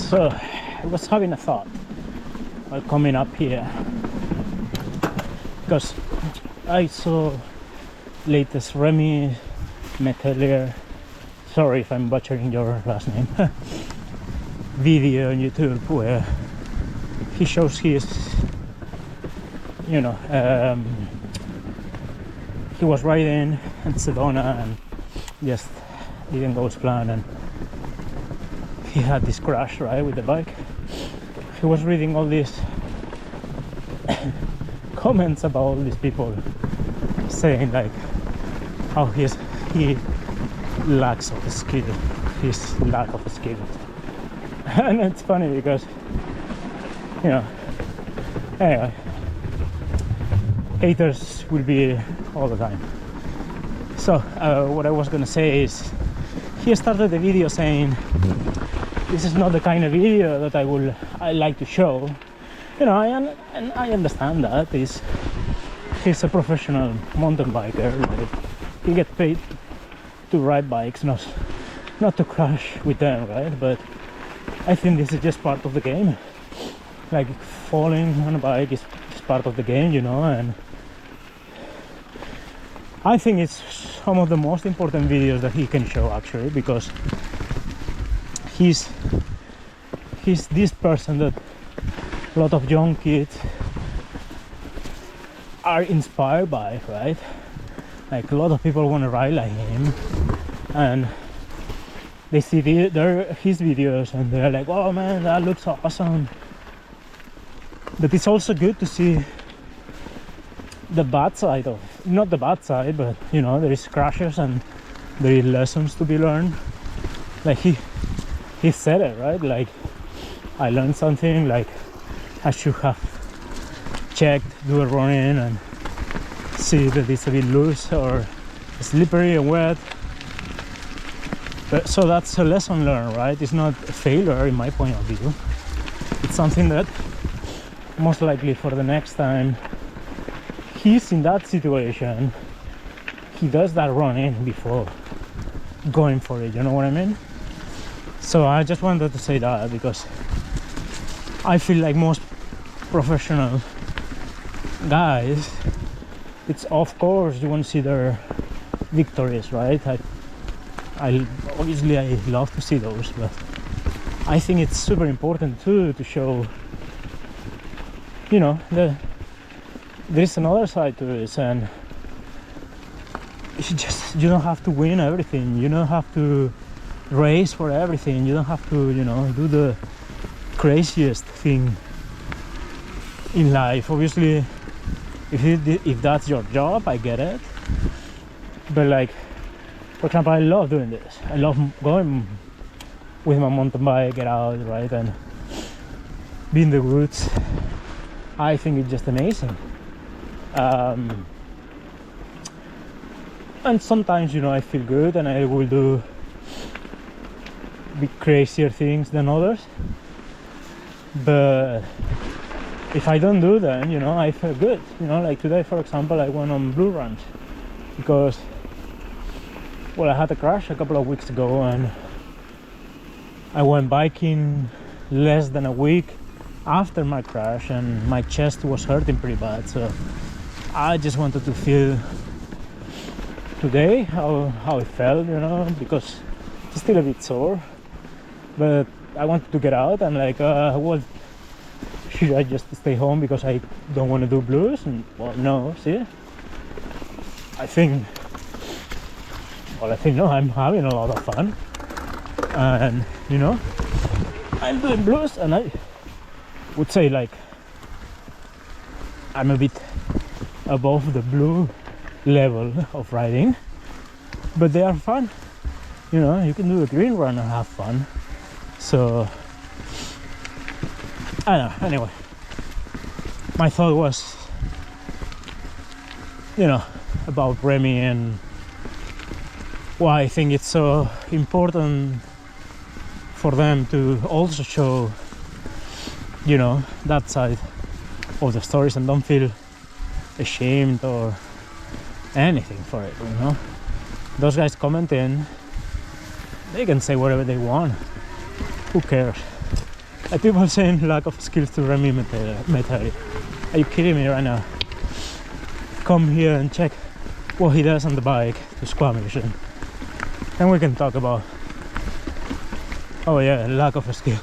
So I was having a thought while coming up here, because I saw latest Remy Metelier, sorry if I'm butchering your last name, video on YouTube where he shows his, you know, he was riding in Sedona and just didn't go as planned, and he had this crash, right, with the bike. He was reading all these comments about all these people saying like how he lacks of skill, his lack of skill. And it's funny because, you know, anyway, haters will be all the time. So what I was gonna say is, he started the video saying this is not the kind of video that I like to show, you know, and I understand that. He's a professional mountain biker, like, he gets paid to ride bikes, not to crash with them, right? But I think this is just part of the game. Like, falling on a bike is just part of the game, you know, and I think it's some of the most important videos that he can show, actually, because he's this person that a lot of young kids are inspired by, right? Like, a lot of people want to ride like him, and they see his videos and they're like, oh man, that looks awesome. But it's also good to see the bad side of, not the bad side, but, you know, there is crashes and there is lessons to be learned. Like he said it, right? Like, I learned something, like I should have checked, do a run in and see that it's a bit loose or slippery and wet. But, so that's a lesson learned, right? It's not a failure in my point of view. It's something that most likely for the next time he's in that situation, he does that run in before going for it, you know what I mean? So I just wanted to say that, because I feel like most professional guys, it's, of course, you want to see their victories, right? I obviously I love to see those, but I think it's super important too to show, you know, there's another side to this, and you don't have to win everything, you don't have to race for everything, you don't have to, you know, do the craziest thing in life. Obviously, if that's your job, I get it, but like, for example, I love doing this. I love going with my mountain bike, get out, right, and be in the woods. I think it's just amazing. And sometimes, you know, I feel good and I will do bit crazier things than others, but if I don't do them, you know, I feel good. You know, like today, for example, I went on Blue Ranch because, well, I had a crash a couple of weeks ago, and I went biking less than a week after my crash, and my chest was hurting pretty bad. So I just wanted to feel today how it felt, you know, because it's still a bit sore, but I wanted to get out. I'm like, well, should I just stay home because I don't want to do blues? And well, no, see, I think no, I'm having a lot of fun, and you know, I'm doing blues, and I would say like I'm a bit above the blue level of riding, but they are fun. You know, you can do a green run and have fun. So I don't know. Anyway, my thought was, you know, about Remy and why I think it's so important for them to also show, you know, that side of the stories, and don't feel ashamed or anything for it, you know. Those guys commenting, they can say whatever they want, who cares? Like people saying lack of skills to Remy Metal. Are you kidding me right now? Come here and check what he does on the bike to Squamish, and then we can talk about, oh yeah, lack of skill.